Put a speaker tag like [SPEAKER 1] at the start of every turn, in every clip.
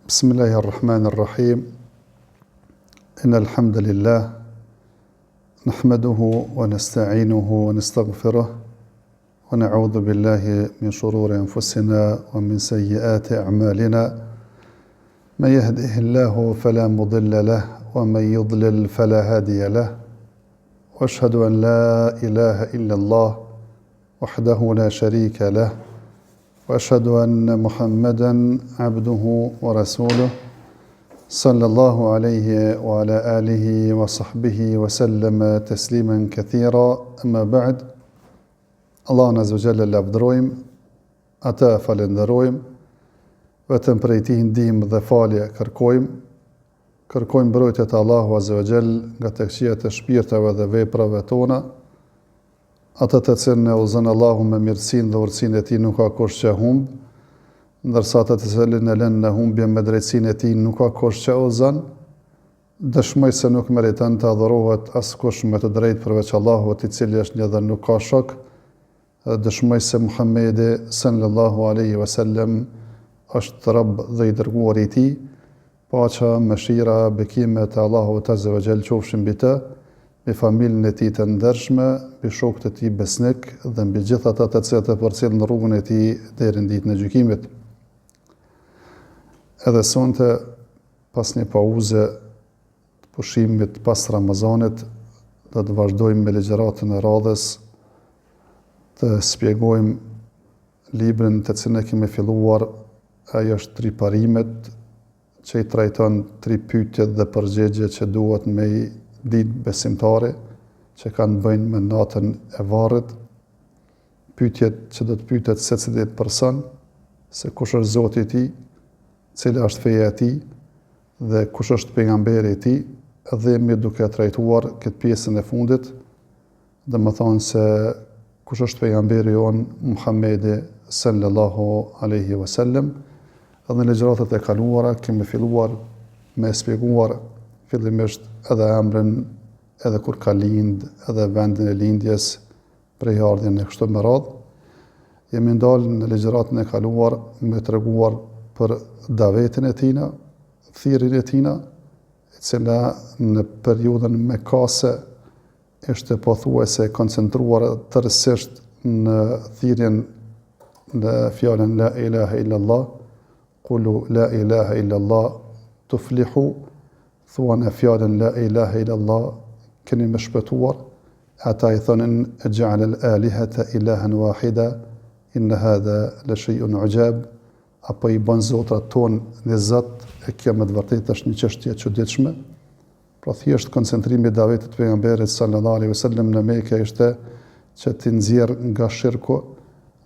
[SPEAKER 1] بسم الله الرحمن الرحيم إن الحمد لله نحمده ونستعينه ونستغفره ونعوذ بالله من شرور أنفسنا ومن سيئات أعمالنا من يهده الله فلا مضل له ومن يضلل فلا هادي له وأشهد أن لا إله إلا الله وحده لا شريك له وأشهد أن محمدًا عبده ورسوله صلى الله عليه وعلى آله وصحبه وسلم تسليما كثيرا أما بعد الله عز وجل lavdërojmë, ata falenderojmë, vetëm prej tij ndihmë dhe falje kërkojmë mbrojtje të Allahu Azza wa Jall nga të këqijat e shpirtave dhe veprave tona. Ata të cilën e udhëzon Allahu me mirësinë dhe urtësinë e tij nuk ka kush që humb, ndërsa ata të cilën e lënë në humbje me drejtsinë e tij nuk ka kush që udhëzon. Dëshmoj se nuk meriton të adhurohet askush me të drejtë përveç Allahut, i cili është një dhe nuk ka shok. Dëshmoj se Muhamedi sallallahu alaihi wasallam është Rabb dhe i dërguari i tij. Paqja, mëshira, bekimet e Allahut Azza wa Jall qofshin mbi të, mbi familjen e tij të ndershme, mbi shokët e tij besnik dhe mbi gjithë ata të cilët e përcjellin rrugën e tij deri në ditën e gjykimit. Edhe sonte, pas një pauze të pushimit pas Ramazanit, do të vazhdojmë me ligjëratën e radhës, të shpjegojmë librin të cilin e kemi filluar. Ai është Riparimet, që i trajton 3 pyetjet dhe përgjigjet që duhet me i ditë besimtari, që kanë bëjnë me natën e varrit. Pyetjet që do të pyetet secili person, se kush është Zoti i tij, cila është feja e tij dhe kush është pejgamberi i tij, dhe jemi duke trajtuar këtë pjesën e fundit, domethënë se kush është pejgamberi jon Muhamedi sallallahu alaihi wasallam. Dhe në ligjëratat e kaluara kemi filluar me shpjeguar fillimisht edhe emrin, edhe kur ka lind, edhe vendin e lindjes, prej ardhjen e kështu me radhë. Jemi ndalë në ligjëratën e kaluar me treguar për davetin e tina, thirrjen e tina, e cila në periudhën mekase ishte pothuajse koncentruar tërësisht në thirrjen në fjalën la ilaha illallah, qulu la ilaha illallah tuflihu, thuan e fjalën la ilaha illallah keni me shpëtuar. Ata i thonin ej'al al-alihata ilahan wahida inna hadha la shay'un ujab, apo i bën zotrat ton në Zot, e kjo me të vërtetë është një çështje e çuditshme. Pra thjesht koncentrimi i davetit të pejgamberit sallallahu alaihi wasallam në Mekë ishte që të nxjerr nga shirku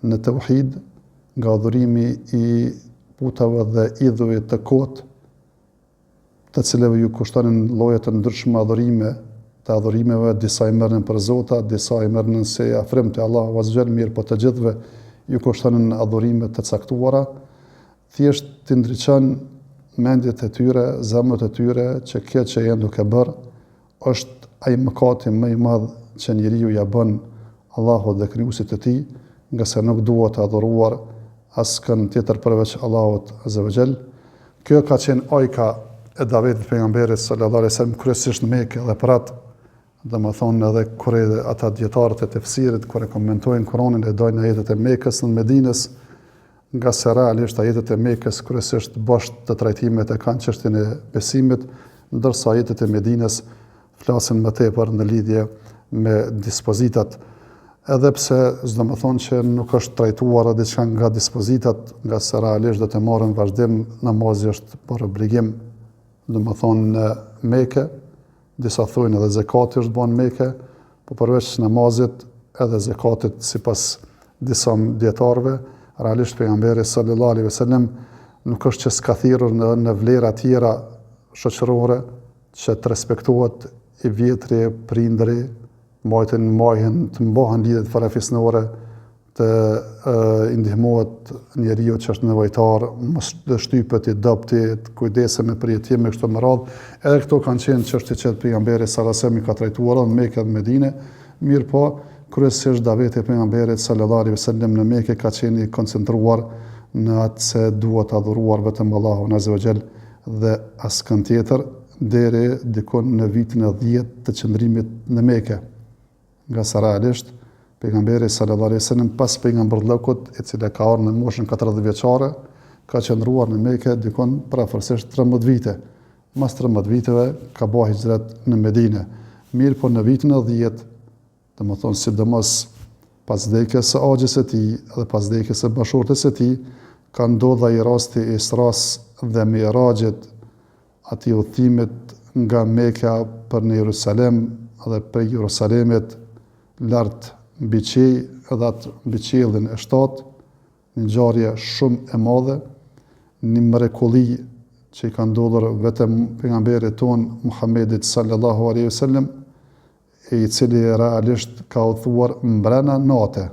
[SPEAKER 1] në tauhid, nga adhurimi i putave dhe idhujve të kot, të cilëve ju kushtonin lloje të ndryshme të adhurimeve, disa i merrnin për zota, disa i merrnin se afrim te Allahu Azza wa Jall, mirë po të gjithëve ju kushtonin adhurime të caktuara. Thjesht të ndriçon mendjet e tyre, zemrat e tyre, që kjo që janë duke bërë është ai mëkati më i madh që njeriu ja bën Allahut dhe krijuesit të tij, nga se nuk duhet të adhuruar askën tjetër përveç Allahut Azza wa Jall. Kjo ka qenë ajka e davetit pejgamberit sallallahu alaihi wasallam kryesisht në Mekë dhe për atë, domethënë edhe kur ata dietarët e tefsirit kur e komentojnë Kur'anin e dojnë ajetet e Mekës në Medinës, nga se realisht ajetet e Mekës kryesisht bashkë të trajtimet e kanë çështjen e besimit, ndërsa ajetet e Medinës flasin më tepër në lidhje me dispozitat. Edhe pse s'do të thonë që nuk është trajtuar diçka nga dispozitat, nga se realisht do të marrën vazhdim, namazi është për obligim, do të thonë në Mekë, disa thonë edhe zakati është bën në Mekë, por përveç namazit edhe zakatit sipas disa dietarëve, realisht pejgamberi sallallahu alaihi wasallam nuk është që s'ka thirrur në vlera tjera shoqërore që të respektohet i vjetri, prindri, majhen të mbahen lidhet farafisnore, të ndihmohet njeriu që është nevojtar, mos të shtypet i dobti, të kujdesemi për jetim me kështu me radhë. Edhe këto kanë qenë çështje që pejgamberi sallallahu alajhi wasallam ka trajtuar në Mekë dhe Medinë, mirë po kryesisht daveti e pejgamberit sallallahu alajhi wasallam në Mekë ka qenë i koncentruar në atë se duhet të adhuruar vetëm Allahun Azza wa Jall dhe askën tjetër, deri dikon në vitin e 10 të qëndrimit në Mekë. Nga sa realisht pejgamberi sallallahu alaihi wasallam pas pejgamberllëkut, i cili ka ardhur në moshën 40 vjeçare, ka qëndruar në Mekë dikon parafërsisht 13 vite. Mas 13 viteve ka bëu hijret në Medinë. Mirë po në vitin e 10, domethënë sidomos pas vdekjes së axhës së tij dhe pas vdekjes së bashortes së tij, ka ndodhur ai rasti i Isras dhe Mi'rajit, atij udhëtimit nga Mekka për në Jerusalem dhe prej Jerusalemit lart mbi qiell edhe atë mbi qiellin e 7, një ngjarje shumë e madhe, një mrekulli që i ka ndodhur vetëm pejgamberit ton Muhammedit sallallahu alaihi wasallam, i cili realisht ka udhëtuar mbrana natë,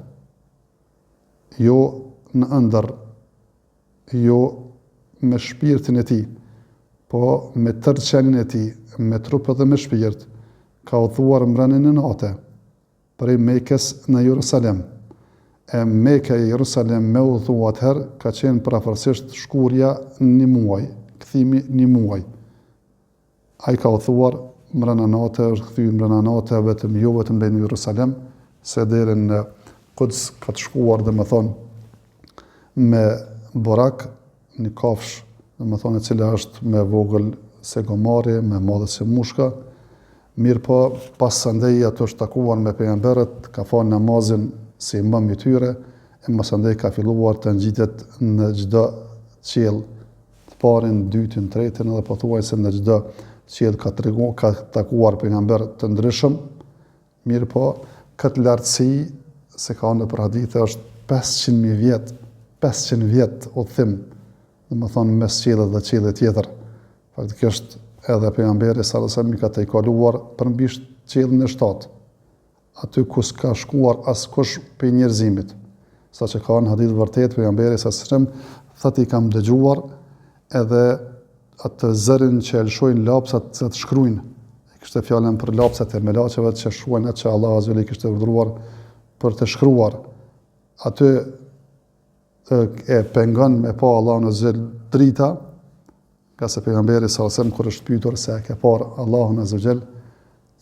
[SPEAKER 1] jo në ëndër, jo me shpirtin e tij, po me tërqenin e tij, me trup edhe me shpirt, ka udhëtuar mbrana në natë, prej Mekës në Jerusalem. E Mekë e Jerusalem me udhëtu atëherë ka qenë parafërsisht shkurja një muaj, kthimi një muaj. Ai ka udhëtuar mbrana natë, është kthyer mbrana natë, vetëm jo vetëm në Jerusalem, se deri në Quds ka të shkuar, domethënë me borak, një kafsh, domethënë e cila është me vogël se gomari, me madhe se mushka. Mirë po, pas sandej ato është takuar me pejgamberët, ka falë namazin si imam i tyre, e mas andej ka filluar të ngjitet në çdo qiell, të parin, dytin, tretin, edhe pothuajse në çdo qiell ka takuar pejgamber të ndryshëm. Mirë po, këtë lartësi, se ka në për hadithe, është 500.000 vjet, 500 vjet udhëtim, domethënë mes qiellit dhe qiellit tjetër. Faktikisht edhe pejgamberi sallallahu alajhi wasallam ka të kaluar përmbi qiellin e 7. Aty ku s'ka shkuar askush për njerëzimit. Saqë ka në hadith vërtet pejgamberi sallallahu alajhi wasallam thotë i kam dëgjuar edhe atë zërin që e lëshojnë lapsat që të shkruajnë. Kishte fjalën për lapsat e melaçeve që shkruajnë atë që Allah azza wa jalla kishte urdhëruar për të shkruar. Aty e pengon me pa Allahun azza drita, ka se pejgamberi sallallahu alajhi wasallam kur është pyetur se a ka parë Allahun azza wa jall,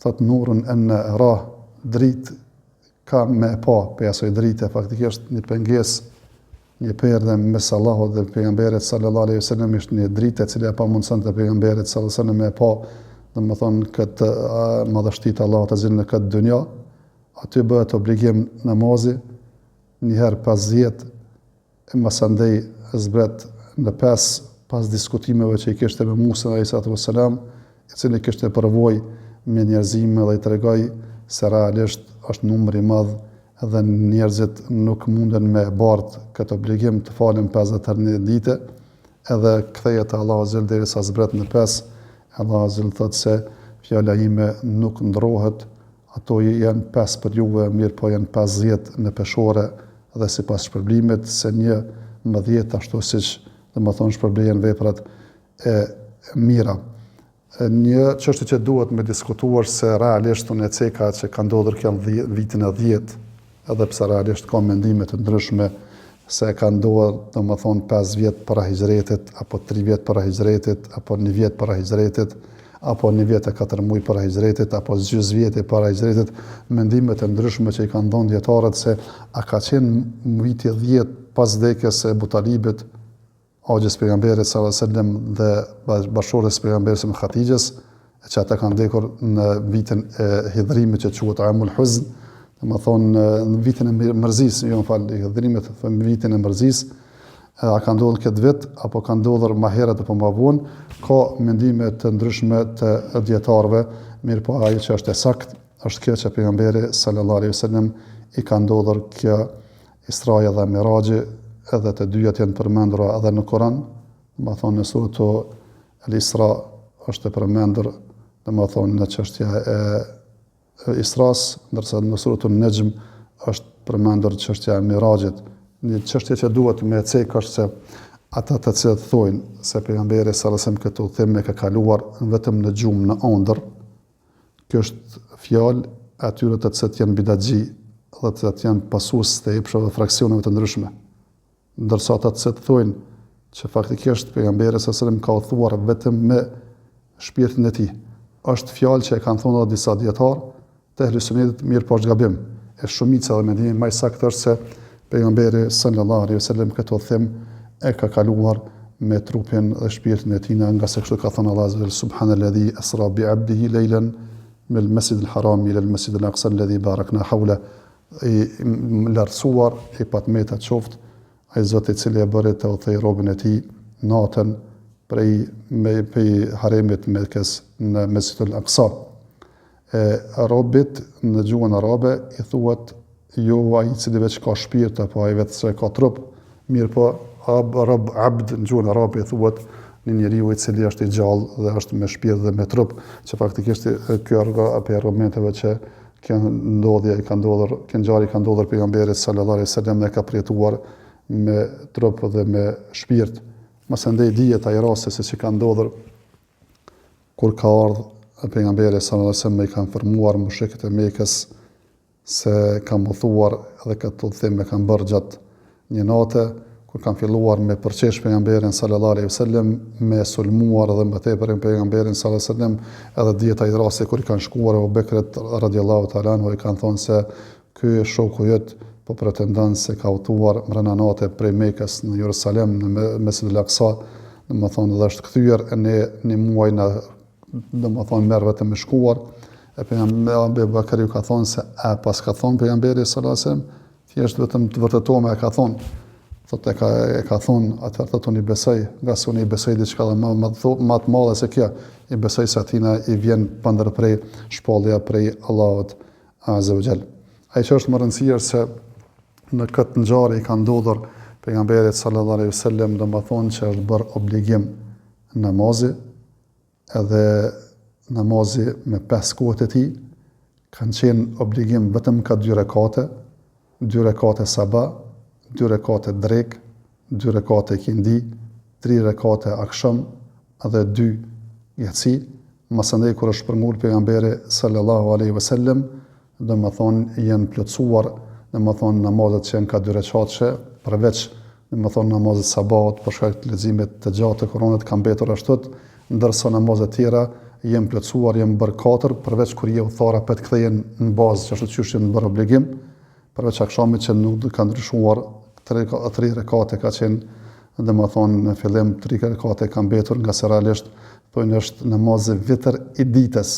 [SPEAKER 1] thot nurun anna ara, dritë ka me pa për asoj drite, faktikisht një pengesë, një perdë mes Allahut dhe pejgamberit sallallahu alaihi wasallam, ishte një dritë e cila pa mundësonte pejgamberit sallallahu alaihi wasallam me pa, domethënë këtë madhështitë Allahut azza në këtë dynja. Aty bëhet obligim namazi një herë pas 10, e mas andej zbret në 5 pas diskutimeve që i kishte me Musa alayhi salatu wassalam, i cili kishte përvojë me njerëzime dhe i tregoi se realisht është numër i madh dhe njerëzit nuk munden me bart këtë obligim të falen 50 herë në ditë, edhe kthehet te Allahu azza derisa zbret në 5. Allahu azza thotë se fjala ime nuk ndrohet, ato janë 5 për juve, mirë po janë 50 në peshore dhe sipas shpërblimit se 11 ashtu siç domethënë shpërblehen veprat e mira. Një çështje që duhet me diskutuar se realisht unë e ceka që ka ndodhur kjo vitin e 10, edhe pse realisht ka mendime të ndryshme se ka ndodhur domethënë 5 vjet para hijretit, apo 3 vjet para hijretit, apo 1 vjet para hijretit, apo 1 vjet e 4 muaj para hijretit, apo gjys vjet para hijretit, mendime të ndryshme që i kanë dhënë dietarët se a ka qenë viti 10 pas vdekjes së Abu Talibit, axhës pejgamberit sallallahu alajhi wasallam dhe bashortes pejgamberit sallallahu Khatijës, që ata kanë vdekur në vitin e hidhrimit që quhet Amul Huzn, domethënë në vitin e mërzisë, jo në hidhrimit, në vitin e mërzisë, a ka ndodhur këtë vit apo ka ndodhur më herët apo më vonë, ka mendime të ndryshme të dietarëve, mirë po ajo që është e saktë është kjo që pejgamberi sallallahu alajhi wasallam i ka ndodhur kjo Israja dhe Miraxhi, edhe të dyjat janë përmendura edhe në Kur'an, domethënë në surën Al-Isra është e përmendur, domethënë në çështja e Isras, ndërsa në surën An-Najm është përmendur çështja e Miraxhit. Një çështje që duhet me cek është se ata të cilët thojnë se pejgamberi sallallahu alajhi wasallam këtë udhëtim e ka kaluar vetëm në gjumë, në ëndër, kjo është fjalë atyre të cilët janë bidatxhi dhe të cilët janë pasues të epshave fraksioneve të ndryshme. ndërsa ata të thonë që faktikisht pejgamberi s.a.s. ka udhëtuar vetëm me shpirtin e tij. Është fjalë që e kanë thënë edhe disa dietar të ehlusunnetit, mirë po është gabim. E shumica dhe mendimi më i saktë është se pejgamberi sallallahu alaihi wasallam këtë udhëtim e ka kaluar me trupin dhe shpirtin e tij, nga se kështu ka thënë Allahu azza wa jalla, subhanalladhi asra bi 'abdihi laylan min al-masjid al-haram ila al-masjid al-aqsa alladhi barakna hawla. I lartësuar i patmeta qoftë ai Zoti i cili e bëri të udhëtoi robën e tij natën prej haremit Mekës në Mesjidul Aqsa. Robit në gjuhën arabe i thuhet jo ai i cili veç ka shpirt apo ai vetë se ka trup, mirë po rob abd në gjuhën arabe i thuhet një njeriu i cili është i gjallë dhe është me shpirt dhe me trup, që faktikisht kjo është argumenteve që kanë ndodhur, kanë ngjarje ka ndodhur pejgamberit sallallahu alaihi wasallam dhe ka përjetuar me trup dhe me shpirt. Mos andej dihet ai rasti se që ka ndodhur kur ka ardhur pejgamberi sallallahu alaihi wasallam, i kanë formuar mushrikët e Mekës se kanë mothuar dhe këtë udhëtim e kanë bërë gjatë një nate, kur kanë filluar me përqesh pejgamberin sallallahu alaihi wasallam, me sulmuar dhe më tepër pejgamberin sallallahu alaihi wasallam, edhe dihet ai rasti kur i kanë shkuar Abu Bekrit radhiyallahu ta'ala anhu, i kanë thonë se ky shoku jot po pretendon se ka udhëtuar mbrana natë prej Mekës në Jerusalem në Mesjidul Aqsa, domethënë dhe është kthyer në një muaj na domethënë merr vetëm me shkuar. E pejgamberi Abu Bekri ka thonë se pas ka thonë pejgamberi sallallahu alaihi wasallam, thjesht vetëm të vërtetome e ka thonë. Thotë e ka thonë, atëherë unë i besoj, nga se unë i besoj diçka dhe më të madhe se kjo, i besoj se atina i vjen pandërprej shpallja prej Allahut azza wa jall. Ai që është më rëndësishme se në këtë ngjarje i ka ndodhur pejgamberit sallallahu alaihi wasallam, domethënë që është bërë obligim namazi, edhe namazi me 5 kohët e tij kanë qenë obligim vetëm ka 2 rekate sabah, 2 rekate drek, 2 rekate kindi, 3 rekate aksham edhe 2 yatsi. Masandej kur është përmbull pejgamberi sallallahu alaihi wasallam, domethënë janë plotësuar domethënë namazet që janë ka 2 rekate, përveç domethënë namazet sabahut për shkak të leximit të gjatë të Kuranit kanë mbetur ashtu, ndërsa namazet tjera janë plotësuar, janë bërë 4, përveç kur je udhëtara për të kthehen në bazë, që ashtu që janë bërë obligim, përveç akşamit që nuk ka ndryshuar, 3 rekate ka qenë domethënë në fillim, 3 rekate kanë mbetur, nga se realisht thonë është namazi vitër i ditës.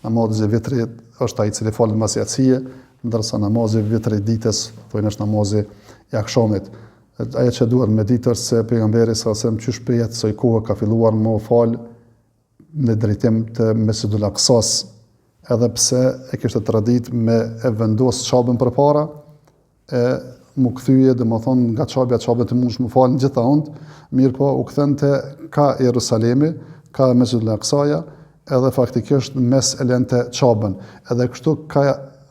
[SPEAKER 1] Namazi vitri është ai i cili falet mbas yatsie, ndërsa namazi vitër i ditës thonë është namazi i akşamit. Ajo që duhet me ditë është se pejgamberi sallallahu alaihi wasallam qysh prej asaj kohe ka filluar më fal në drejtim të Mesjidul Aqsas, edhe pse e kishte tradit me e vendos çabën përpara, e mu kthye domethënë nga çabja të mundsh më fal në gjitha ënd, mirë po u kthente ka Jerusalemi, ka Mesjidul Aqsaja, edhe faktikisht mes e lente çabën, edhe kështu ka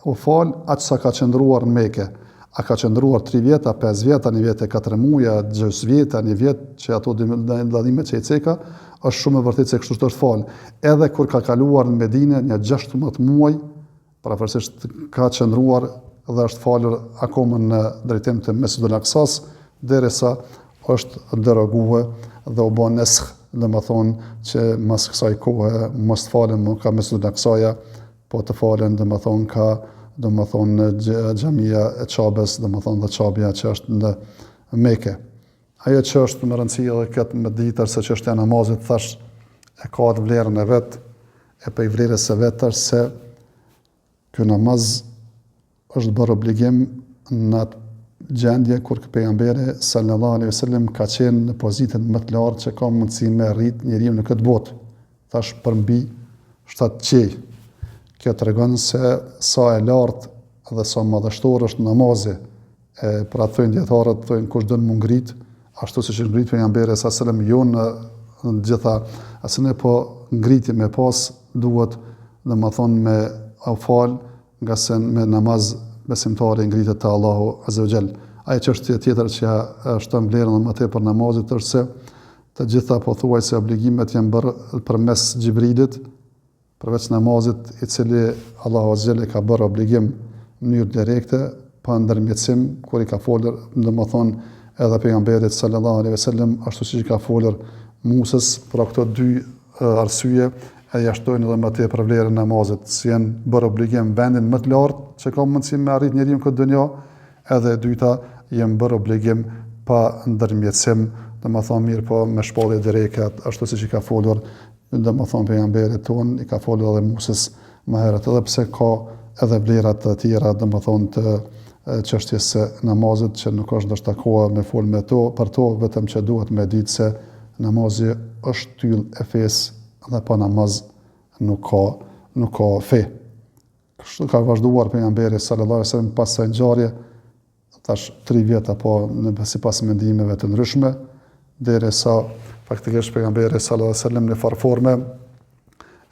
[SPEAKER 1] u fal aq sa ka qëndruar në Mekë. A ka qëndruar 3 vjeta, 5 vjeta, 1 vjet e 4 muja, 6 vjeta, 1 vjet që ato dallimet që i ceka, është shumë e vërtetë se kështu është fal. Edhe kur ka kaluar në Medinë një 16 muaj, parafarsisht ka qëndruar dhe është falur akoma në drejtim të Mesjidul Aqsas, derisa është deroguar dhe u bën nesh, domethënë që mas kësaj kohe mos falen më ka Mesjidul Aqsaja, po të falen domethënë ka domethënë xhamia e Çabës, domethënë dhe Çabja që është në Mekë. Ajo që është më rëndësishme edhe këtë me ditër se çështja e namazit, thash e ka të vlerën e vet, e për vlerës së vet është se ky namaz është bërë obligim në atë gjendje kur pejgamberi sallallahu alaihi wasallam ka qenë në pozitën më të lartë që ka mundësi me rrit njeriu në këtë botë. Thash përmbi 7 qej. Kjo tregon se sa e lartë dhe sa madhështor është namazi. Pra thojnë dietarët, thojnë kush don më ngrit, ashtu siç ngrit pejgamberi sallallahu alaihi wasallam, jo në gjitha asnjë, po ngriti me pas duhet domethënë me afal, nga se me namaz besimtari ngritet te Allahu azza wa jall. Ajo çështje tjetër që është vlerën më tepër namazit është se të gjitha pothuajse obligimet janë bërë përmes Xhibrilit, përveç namazit i cili Allahu azza wa jall ka bërë obligim në mënyrë direkte, pa ndërmjetësim, kur i ka folur domethënë edhe pejgamberit sallallahu alaihi wasallam, ashtu siç ka folur Musës për këto dy arsye, e jashtojnë edhe më tepër vlerën e namazit, si janë bërë obligim vendin më të lartë që ka mundësi me arrit njeriu këtë dunjë, edhe e dyta janë bërë obligim pa ndërmjetësim, domethënë mirë po me shpallje drejkat, ashtu siç i ka folur domethënë pejgamberit ton, i ka folur edhe Musës më herët, edhe pse ka edhe vlera të tjera domethënë të çështjes së namazit, që nuk është ndoshta koha me fol me to, për to, vetëm që duhet me ditë se namazi është tyll e fesë dhe pa namaz nuk ka fe. Kështu ka vazhduar pejgamberi sallallahu alaihi wasallam pas së ngjarje, tash 3 vjet apo sipas mendimeve të ndryshme, derisa faktikisht pejgamberi sallallahu alaihi wasallam në farforme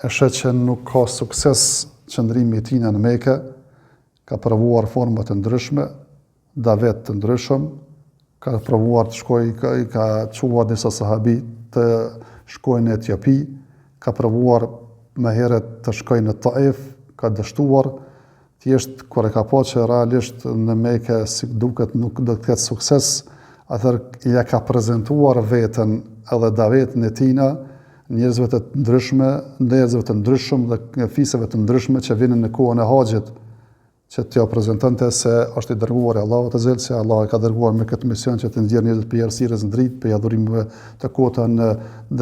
[SPEAKER 1] e sheh që nuk ka sukses qëndrimi i tij në Mekë, ka provuar forma të ndryshme, davet të ndryshëm, ka provuar të shkojë, ka çuar disa sahabi të shkojnë në Etiopi, ka provuar më herët të shkojë në Taif, ka dështuar, thjesht kur e ka pa që realisht në Mekë si duket nuk do të ketë sukses, atëherë ja ka prezantuar veten edhe davetin e tina njerëzve të ndryshëm dhe fisëve të ndryshme që vinin në kohën e haxhit, që t'ja prezantante se është i dërguar i Allahut Azza wa Jalla, se Allah e ka dërguar me këtë mision që të nxjerrë njerëzit për errësirës në dritë, për adhurimeve të kota në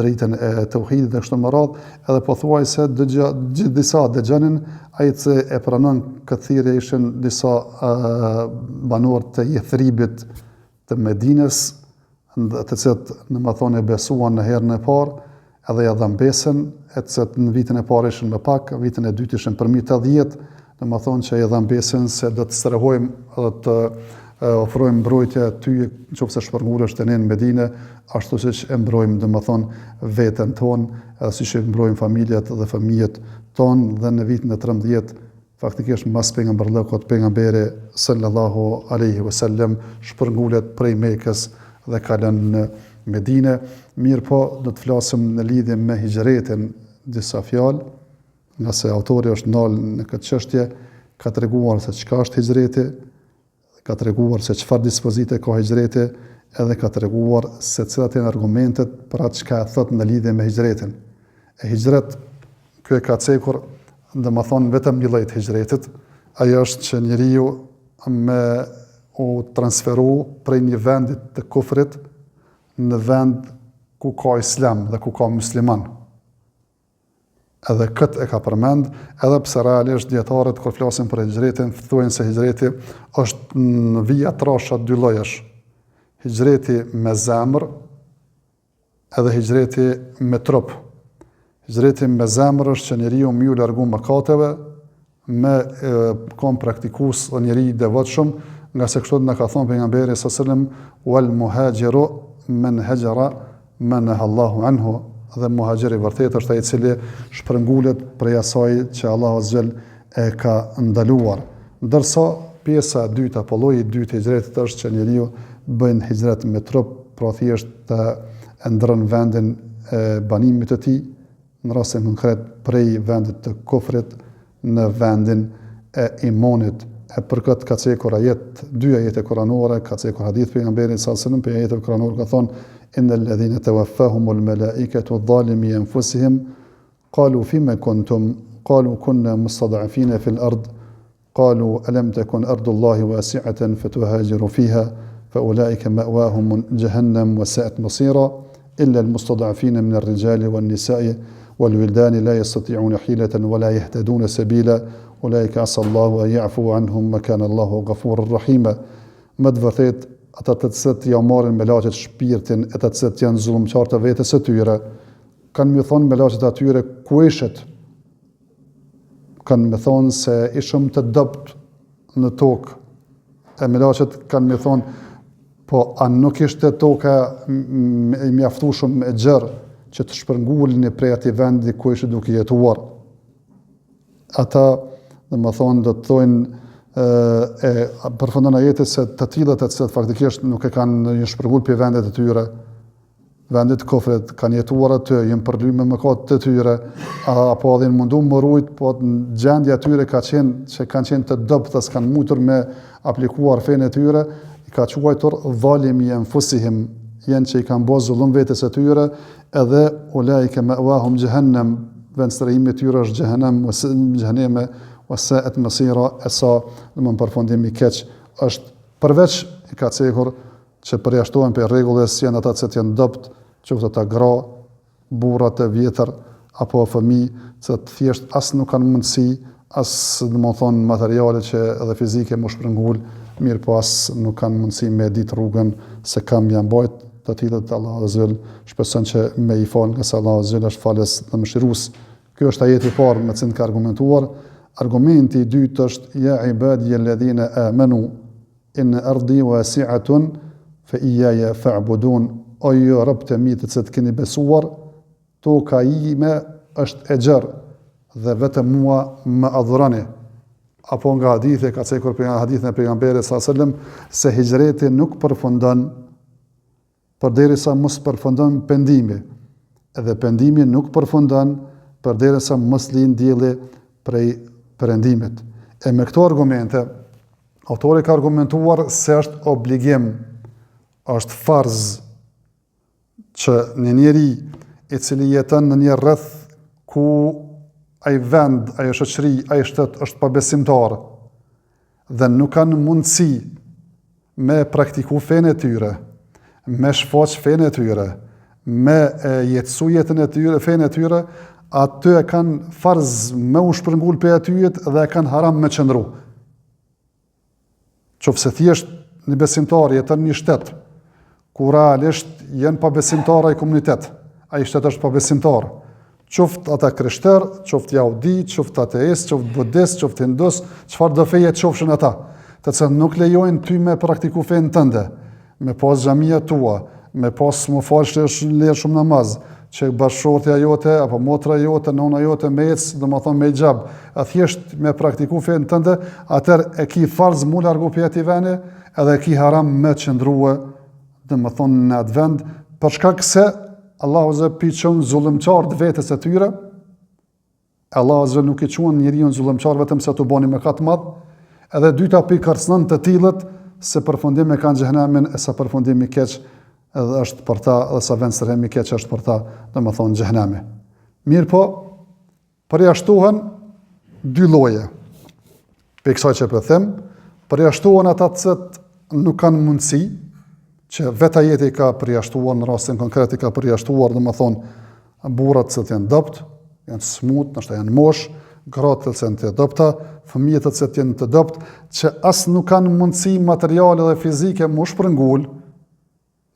[SPEAKER 1] drejtën e tauhidit dhe kështu me radhë, edhe pothuajse disa dëgjonin, ai që e pranon këtë thirrje ishin disa banorë të Jethribit të Medinës, të cilët domethënë besuan në herën e parë, edhe ja dhan besën, e cilët në vitin e parë ishin më pak, vitin e dytë ishin përmi 80, domethënë që i dhan besën se do të strehojmë edhe të ofrojmë mbrojtje ty nëse shpërngulesh të ne në Medinë, ashtu siç e mbrojmë domethënë veten tonë, edhe siç e mbrojmë familjet dhe fëmijët tonë, dhe në vitin e 13 faktikisht mbas pejgamberllëkut pejgamberi sallallahu alaihi wasallam shpërngulet prej Mekës dhe ka lënë në Medinë. Mirë po, do të flasim në lidhje me hijretin disa fjalë, nga se autori është ndalë në këtë çështje, ka treguar se çka është hijreti, ka treguar se çfarë dispozite ka hijreti, edhe ka treguar se cilat janë argumentet për atë çka thot në lidhje me hijretin. E hijret, ky e ka cekur, domethënë vetëm një lloj të hijretit, ajo është që njeriu me u transferu prej një vendi të kufrit në vend ku ka islam dhe ku ka musliman. Edhe këtë e ka përmend, edhe pse realisht dietarët kur flasin për hijretin, thonë se hijreti është në vija trasha 2 llojesh. Hijreti me zemër edhe hijreti me trup. Hijreti me zemër është që njeriu më u largu mëkateve, me kom praktikues o njeri i devotshëm, nga se kështu na ka thënë pejgamberi sallallahu alajhi wasallam, wal muhajiru man hajara man Allahu anhu, dhe muhaxhiri vërtet është ai i cili shpërngulet prej asaj që Allahu Azza wa Jalla e ka ndaluar. Ndërsa pjesa e dytë apo lloji i dytë i hijretit është që njeriu bën hijret me trup, pra thjesht të ndron vendin e banimit të tij, në rastin konkret prej vendit të kufrit në vendin e imanit. E për këtë ka cekur dy ajete kuranore, ka cekur hadith pejgamberit sallallahu alajhi wasallam, për ajete kuranore ka thonë: innal ladhina tawaffahumul malaikatu dhalimi anfusihim qalu fima kuntum qalu kunna mustad'afina fil ard qalu alam takun ardullahi wasi'atan fatuhajiru fiha faulaika ma'wahum jahannam wa sa'at masira illa almustad'afina min ar-rijali wan-nisa'i wal-wildani la yastati'una hilatan wa la yahtaduna sabila ulaika asa Allahu an ya'fu anhum wa kana Allahu ghafurur rahima. Më të vërtet ata të cilët ja marrin me laçet shpirtin, ata të cilët janë zullumçar të vetes së tyre, kanë më thonë me laçet atyre ku ishit, kanë më thonë se ishëm të dopt në tokë, e me laçet kanë më thonë, po a nuk ishte toka i mjaftueshëm e gjerë që të shpërngulni prej atij vendi ku ishit duke jetuar. Ata domethënë do të thonë përfundon ajetin se të tillët të cilët faktikisht nuk e kanë një shpërngul për vendet e tyre, vendet e kufrit, kanë jetuar aty, janë përlymë me mëkatet e tyre, apo edhe mundu më rujt, po gjendja e tyre ka qenë që kanë qenë të dobta, s'kanë mujtur me aplikuar fenë e tyre, ka quajtur dhalimi anfusihim, janë që i kanë bërë zullum vetes së tyre, edhe ulaika ma'wahum jahannam, vendstërimi i tyre është xheheneme, wa sa'at masira, asa domon përfundim i keq është. Përveç i ka cekur që përjashtohen për rregullës janë ata që janë dopt, qoftë ata gra, burra të vjetër apo fëmijë, që thjesht as nuk kanë mundësi, as domethënë materiale që edhe fizike më shpërngul, mirë po as nuk kanë mundësi me ditë rrugën se kam janë bajt, të tillët Allah azza wajal shpreson që me i fal, nga se Allah azza wajal është falës dhe mëshirues. Ky është ajeti i parë me cilin ka argumentuar. Argumenti i dytë është ja ibadi alladhina amanu inna ardi wasi'atun fa iyaya fa'budun. O ju rob të mi të cilët keni besuar, toka ime është e gjerë dhe vetëm mua më adhuroni. Apo nga hadithe ka cekur për hadithin e pejgamberit sallallahu alajhi wasallam se hijreti nuk përfundon përderisa mos përfundon pendimi, edhe pendimi nuk përfundon përderisa mos lind dielli prej perëndimit. E me këto argumente, autori ka argumentuar se është obligim, është farz që një njeri i cili jeton në një rreth ku ai vend, ai shoqëri, ai shtet është pabesimtar dhe nuk kanë mundësi me praktiku fenë e tyre, me shfaq fenë e tyre, me jetësu jetën e tyre, fenë e tyre, aty e kanë farz me u shpërngul për atyjet dhe e kanë haram me qëndru. Qofse thjesht një besimtar jeton një shtet, ku realisht janë pabesimtar ai komunitet, ai shtet është pabesimtar. Qoftë ata krishter, qoftë jahudi, qoftë ateist, qoftë budist, qoftë hindus, çfarë do feje të qofshin ata, të cilët nuk lejojnë ty me praktiku fenë tënde, me pas xhamia tua, me pas më falësh lirë shumë namaz, që bashkëshortja jote apo motra jote, nona jote me ecë, domethënë me xhab, thjesht me praktiku fenë tënde, atëherë e ki farz mu largu prej atij vendi, edhe e ki haram me qëndrua, domethënë në atë vend, për shkak se Allahu azza pi çon zullumçar të vetes së tyre. Allahu azza nuk i çon njeriu zullumçar vetëm se ato bëni mëkat të madh, edhe dyta pi kërcënon të tillët se përfundim e kanë xhehenamin, e sa përfundim i keq edhe është për ta, edhe sa vend sërhem i keq është për ta, domethënë xhehenami. Mirë po, përjashtohen dy lloje. Për kësaj që po them, përjashtohen ata që nuk kanë mundësi, që vetë ajeti ka përjashtuar, në rastin konkret i ka përjashtuar, domethënë burrat që janë dopt, janë smut, ndoshta janë mosh, gratë që janë të dopta, fëmijët që janë të dopt, që as nuk kanë mundësi materiale dhe fizike më shpërngul,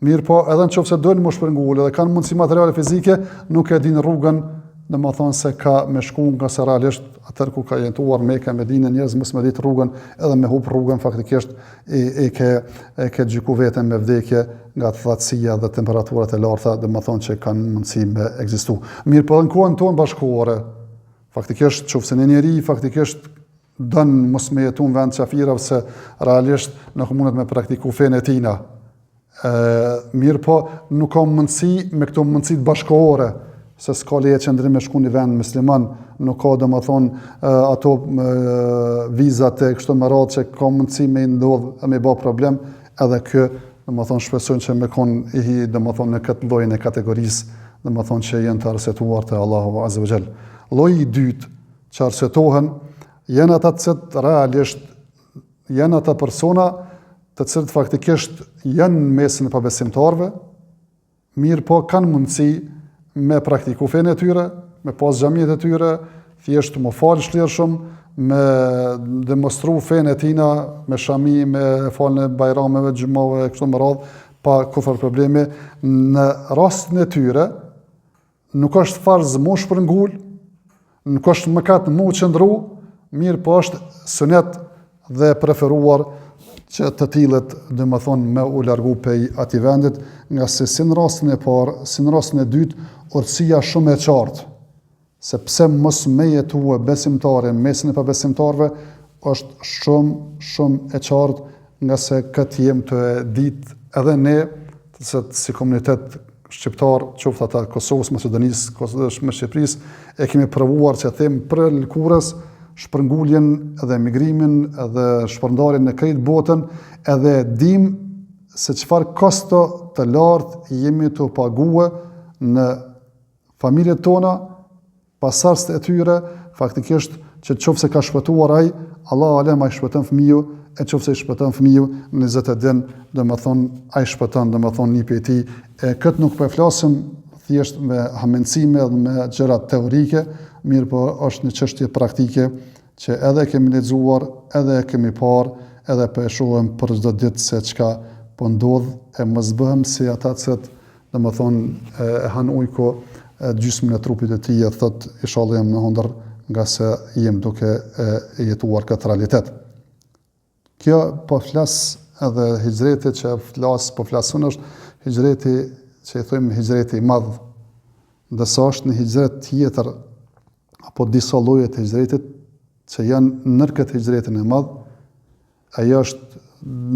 [SPEAKER 1] mirë po edhe nëse doin më shpërngul edhe kanë mundësi materiale fizike, nuk e dinë rrugën, domethënë se ka me shku nga se realisht atër ku ka jetuar Mekë, Medinë, njerëz mos me ditë rrugën, edhe me hub rrugën faktikisht e ke gjyku veten me vdekje nga thatësia dhe temperaturat e larta, domethënë që kanë mundësi me ekzistu. Mirë po në kohën tonë bashkëkohore, faktikisht nëse një njeri faktikisht don mos me jetu në vend qafirave se realisht nuk mundet me praktiku fenë e tina. Mirë po nuk ka mundësi me këto mundësit bashkëkohore, se s'ka leje qëndrim me shku një vend musliman, nuk ka domethënë ato vizat e kështu me radhë që ka mundësi me ndodh e me bë problem, edhe kë domethënë shpresojnë që me kon i domethënë në këtë llojin e kategorisë, domethënë që janë të arsyetuar te Allahu azza wa jall. Lloji i dytë që arsetohen janë ata që realisht janë ata persona të cilët faktikisht janë në mesin e pabesimtarëve, mirë po kanë mundësi me praktiku fenë e tyre, me pas xhamiet e tyre, thjesht më falë shlirshëm, me demonstru fenë e tina, me shami, me falë në bajrameve, gjumave, kështu më radhë, pa kufar probleme. Në rastin e tyre, nuk është farz më shpërngul, nuk është mëkat më qëndru, mirë po është sunet dhe preferuar që të tillët domethënë me u largu prej atij vendit, nga se si në rastin e parë, si në rastin e dytë, urtësia shumë e qartë, sepse mos me jetua besimtare në mesin e pabesimtarëve është shumë e qartë, nga se këtë jem të ditë edhe ne, si komunitet shqiptar, qoftë ata Kosovës, Maqedonisë, me Shqipërisë, e kemi provuar që them për lëkurës shpërnguljen edhe emigrimin edhe shpërndarjen në krejt botën, edhe dim se çfarë kosto të lartë jemi të paguë në familjet tona, pasardhësit e tyre, faktikisht që qofse ka shpëtuar ai, Allah alem ai shpëton fëmiu, e qofse i shpëton fëmiu në 20 dinë, domethënë ai shpëton, domethënë një prej tij. E këtë nuk po e flasim thjesht me hamendësime dhe me gjëra teorike, mirë po është një çështje praktike që edhe kemi lexuar, edhe kemi parë, edhe po e shohim për çdo ditë se çka po ndodh, e mos bëhem si ata që domethënë e han ujko gjysmën e trupit të tij e thot inshallah jam në hondër nga se jem duke jetuar këtë realitet. Kjo po flas edhe hijreti që po flasun është hijreti që i thojmë hijreti i madh, ndërsa është një hijret tjetër apo disa lloje të hijretit që janë nër këtë hijretin e madh, ajo është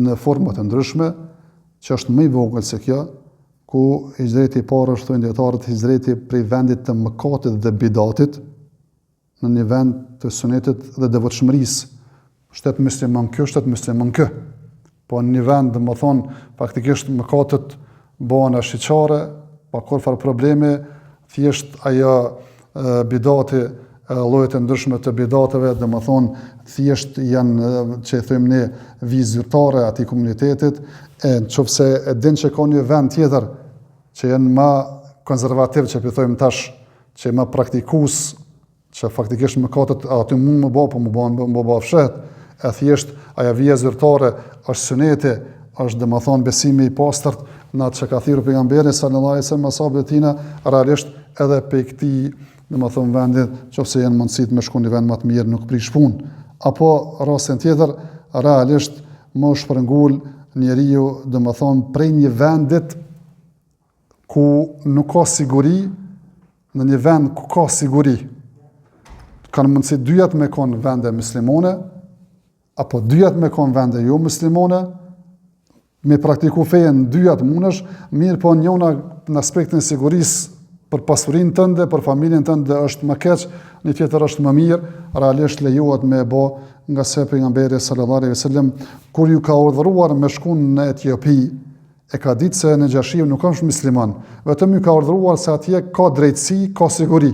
[SPEAKER 1] në forma të ndryshme, që është më i vogël se kjo, ku hijreti i parë është thonë dietarët hijreti prej vendit të mëkatit dhe bidatit në një vend të sunetit dhe devotshmërisë. Shtet musliman kë, shtet musliman kë. Po në një vend, domethënë, faktikisht mëkatet bëhen ashqare, pa kurfar probleme, thjesht ajo bidati, llojet e ndryshme të bidateve, domethënë thjesht janë që i thojmë ne vizitare atij komunitetit, e nëse e din që ka një vend tjetër që janë më konservativ, që i thojmë tash, që më praktikues, që faktikisht mëkatet aty mund më bë, po më bë fshet, e thjesht ajo vija zyrtare është suneti, është domethënë besimi i pastërt në atë që ka thirrur pejgamberi sallallahu alajhi wasallam ashabët e tij, realisht edhe pe këtij domethënë vendit, nëse janë mundësit me shku në vend më të mirë, nuk prish punë. Apo rastin tjetër, realisht më shpërngul njeriu domethënë prej një vendit ku nuk ka siguri në një vend ku ka siguri. Kanë mundësi dyjat me konë vende muslimone, apo dyjat me konë vende jo muslimone, me praktiku fejen dyjat mundesh, mirë po njëna në aspektin e sigurisë për pasurinë tënde, për familjen tënde është më keq, një tjetër është më mirë, realisht lejohet me bë, nga se pejgamberi sallallahu alejhi wasallam kur ju ka urdhëruar me shku në Etiopi, e ka ditë se në Gjashiu nuk është musliman, vetëm ju ka urdhëruar se atje ka drejtësi, ka siguri.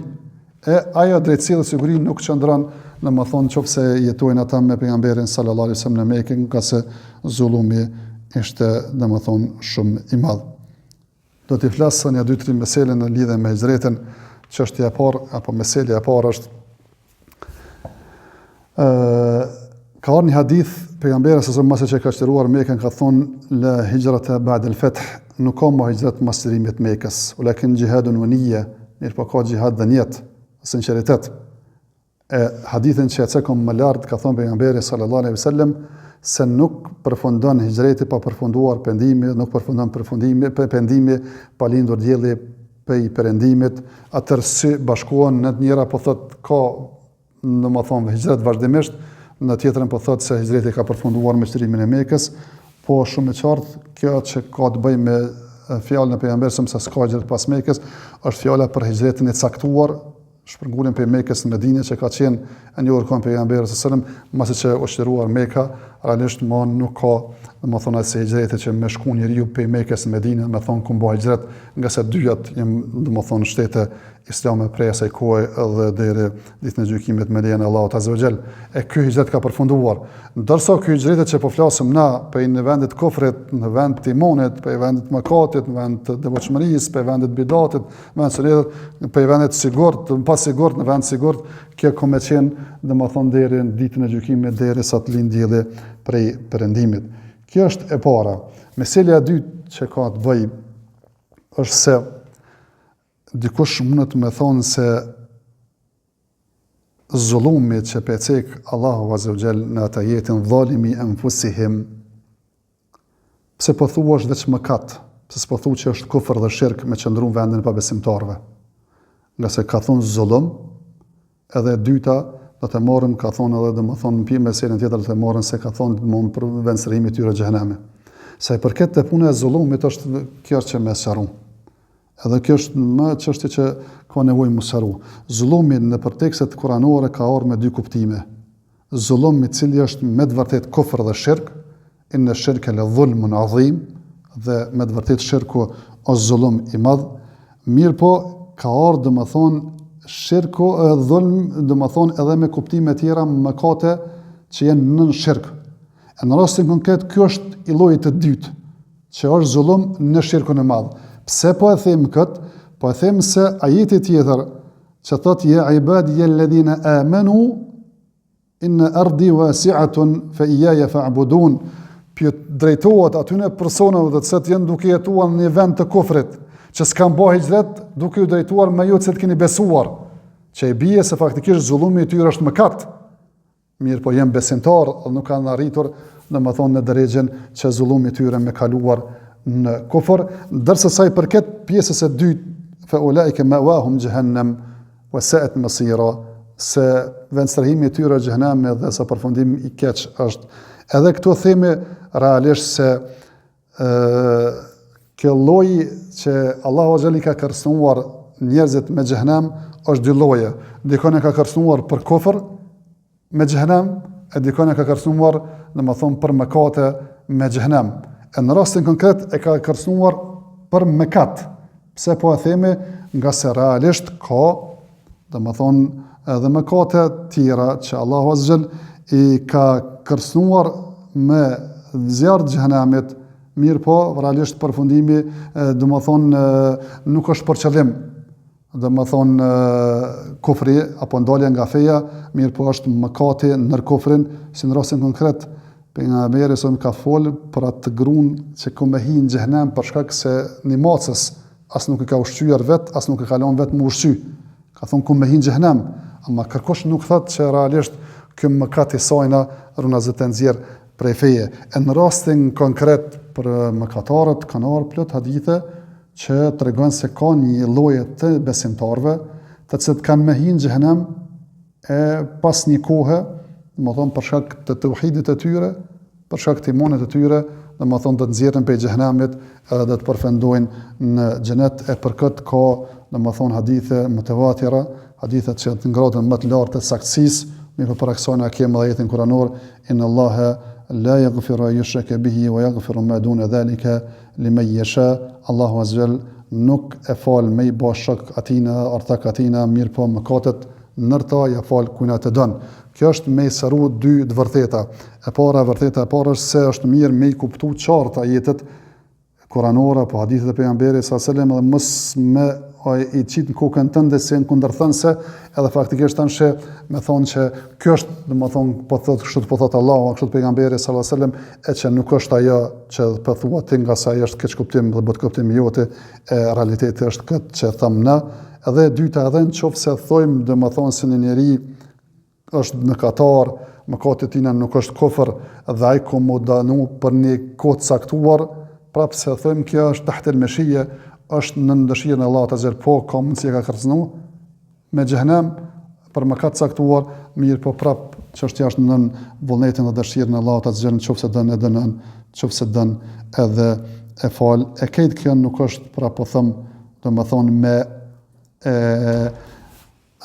[SPEAKER 1] E ajo drejtësi dhe siguri nuk qëndron në më thonë qofse jetojnë ata me pejgamberin sallallahu alaihi wasallam në Mekë, nga se zullumi ishte në më thonë shumë i madh. Do t'i flasë një 2-3 mesele në lidhe me hijretin, çështja e parë apo meselja e parë është ka ardhur një hadith pejgamberi sallallahu alaihi wasallam që ka qëndruar Mekën ka thonë la hijrata ba'da al-fath, nuk ka më hijret mas çlimit të Mekës, ulakin jihadun wa niyya, mirë po ka jihad dhe niyet, sinqeritet. E hadithin që e cekëm më lartë ka thonë pejgamberi sallallahu alaihi wasallam se nuk përfundon hijreti pa përfunduar pendimi, nuk përfundon pendimi pa lindur dielli prej perëndimit, atëherë si bashkohen në të njëra po thot ka domethënë hijret vazhdimisht, në tjetrën po thot se hijreti ka përfunduar me çlimin e Mekës, po shumë e qartë kjo që ka të bëjë me fjalën e pejgamberit se s'ka hijret pas Mekës, është fjala për hijretin e caktuar, shpërngulën për Mekës në Medinë që ka qenë e njohur kon pejgamberi sallallahu alajhi wasallam, masi që u shtruar Mekka, realisht më nuk ka, domethënë se hijreti që me shku njeriu për Mekës në Medinë, me thon ku bëj hijret, nga se dyjat janë domethënë shtete islame prej asaj kohe edhe deri ditën e gjykimit me lejen e Allahut azza wa xal. E ky hijret ka përfunduar. Ndërsa ky hijret që po flasim na për në vendit kufrit, në vend të imonit, për vendit të mëkatit, në vend të devotshmërisë, për vendit bidatit, në vend sunetit, për vendit sigurt, pas sigurt, në vend sigurt, kjo komë qenë domethënë deri në ditën e gjykimit derisa të lind dielli prej perëndimit. Kjo është e para. Meselja e dytë që ka të bëjë është se dikush mund të më thonë se zullumi që pecek Allahu azza wa jall në atë jetën dhalimi anfusihim, pse po thuash veç mëkat, pse s'po thuash që është kufër dhe shirk me qëndruar vendin e pabesimtarëve. Nga se ka thonë zullum, edhe e dyta do të marrim ka thonë edhe domethënë në meselën tjetër do të marrim se ka thonë domon për vendësirimi i tyre xhenemit. Sa i përket të punës e zullumit është kjo që më sqaron. Edhe kjo është më çështje që ka nevojë më sqaru. Zullumi në përtekstet kuranore ka ardhur me dy kuptime. Zullumi i cili është me të vërtet kufër dhe shirk, inna shirka la dhulmun adhim, dhe me të vërtet shirku është zullum i madh, mirë po ka ardhur domethënë shirku dhulm domethënë edhe me kuptime tjera mëkate që janë nën shirk. E në rastin konkret ky është i llojit të dytë, që është zullum në shirkun e madh. Pse po e them kët? Po e them se ajeti tjetër që thot ja ibadi alladhina amanu inna ardi wasi'atun fa iyaya fa'budun, drejtohet atyne personave të cilët janë duke jetuar në një vend të kufrit, që s'kan bë hijret, duke u drejtuar me ju që keni besuar, që i bie se faktikisht zullumi i tyre është mëkat. Mirë po janë besimtar dhe nuk kanë arritur domethënë në drejtën që zullumi i tyre me kaluar në kufër, ndërsa sa i përket pjesës së dytë fa ulaika ma'wahum jahannam wa sa'at masira, se vendstrehimi i tyre xhehenami dhe sa përfundim i keq është. Edhe këtu themi realisht se kjo lloji që Allahu xhali ka kërcënuar njerëzit me xhehenam është dy lloje. Dikon e ka kërcënuar për kufër me xhehenam, e dikon e ka kërcënuar domethënë për mëkate me xhehenam. E në rastin konkret e ka kërcënuar për mëkat. Pse po e themi? Nga se realisht ka domethënë edhe mëkate tjera që Allahu azhjal i ka kërcënuar me zjarr të xhehenamit, mirë po realisht përfundimi domethënë nuk është për qëllim, domethënë kufri apo ndalja nga feja, mirë po është mëkati nër kufrin, si në rastin konkret pejgamberi sa ka folë për atë grunë që ka me hi në xhehenam për shkak se një macës as nuk e ka ushqyer vet, as nuk e ka lënë vet më ushqy. Ka thonë ku me hi në xhehenam, ama kërkosh nuk thotë që realisht ky mëkat i sajna runazet e nxjerr prej feje. E në rastin konkret për mëkatarët kanë ardhur plot hadithe që tregojnë se ka një lloje të besimtarëve të cilët kanë me hi në xhehenam e pas një kohe, domethënë për shkak të tauhidit të tyre, për shkak të imanit të tyre, domethënë do të nxjerren prej xhehenamit edhe do të përfundojnë në xhenet. E për këtë ka domethënë hadithe mutawatira, hadithe që të ngratën më të lartë të saktësisë, mirë për aksona kemi edhe ajetin kuranor inna Allaha la yaghfiru an yushraka bihi wa yaghfiru ma duna dhalika liman yasha. Allahu azhjal nuk e fal me i bashk atina, ortak atina, mirë po mëkatet nërta ja fal kujna të don. Kjo është me sëru dy të vërteta. Vërteta e parë është se është mirë me i kuptu qartë ajetet kuranore apo hadithet e pejgamberit sallallahu alajhi wasallam dhe mos me i qitë në kokën tënde se në kundërthënëse, edhe faktikisht tanë që me thonë që kjo është, domethënë, po thotë Allahu, kështu pejgamberi sallallahu alajhi wasallam, e që nuk është ajo që po thua ti nga sa është keq kuptim dhe bot kuptim jote, e realiteti është këtë që them na. Edhe e dyta edhe nëse thojmë domethënë se një njeri është mëkatar, mëkatet tina nuk është kufër dhe ai komo danu për një kohë caktuar, prapë se thojmë kjo është tahtel meshije, është në dëshirën e Allahut azhjal, po ka mundësi e ka kërcënuar me xhehenam për mëkat caktuar, mirë po prap çështja është nën vullnetin dhe dëshirën e Allahut azhjal, nëse don e dënon, nëse don edhe e fal. E këtë kjo nuk është pra po them, domethënë me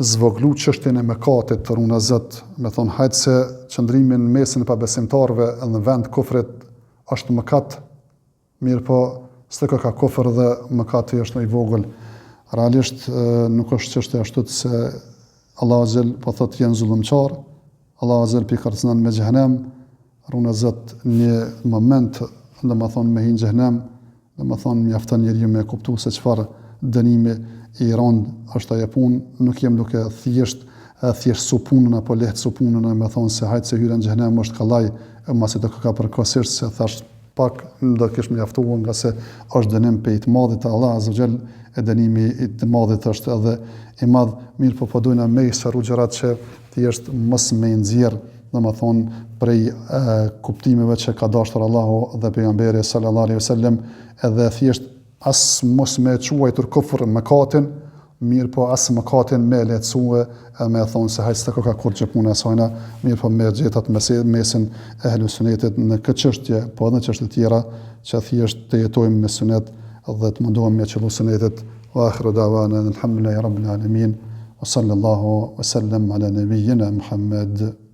[SPEAKER 1] zvoglu çështjen e mëkatit të runa Zot, me thon hajt se çndrimi në mesin e pabesimtarëve në vend kufrit është mëkat, mirë po s'të ka kufër dhe mëkati është i vogël. Realisht nuk është çështja ashtu se Allahu azhjal po thotë janë zullumçar, Allahu azhjal pi kërcënon me xhehenam, runa Zot një moment domethënë me hin xhehenam, domethënë mjafton njeriu me kuptu se çfarë dënimi i rënd është ajo punë, nuk jem duke thjesht su punën apo leht su punën, me thonë se hajtë se hyra në xhehenam është kallaj, masi do ka përkohësisht se thash pak do kish mjaftuar nga se është dënim pe i të madhit të Allah azza xhel, e dënimi i të madhit është edhe i madh, mirë po dojna me sëru gjërat që thjesht mos me nxjerr, domethënë prej kuptimeve që ka dashur Allahu dhe pejgamberi sallallahu alaihi wasallam, edhe thjesht as mos me quajtur kufër mëkatin, mirë po as mëkatin me lehtësue, me thonë se hajtë s'të ka kur që punë asajna, mirë po me gjetat mesin e ehlus sunetit në këtë çështje, po edhe në çështje tjera, që thjesht të jetojmë me sunet dhe të mundohemi me qëllu sunetit. Wa akhiru da'wana alhamdulillahi rabbil alamin, wa sallallahu wa sallam ala nabiyyina Muhammad.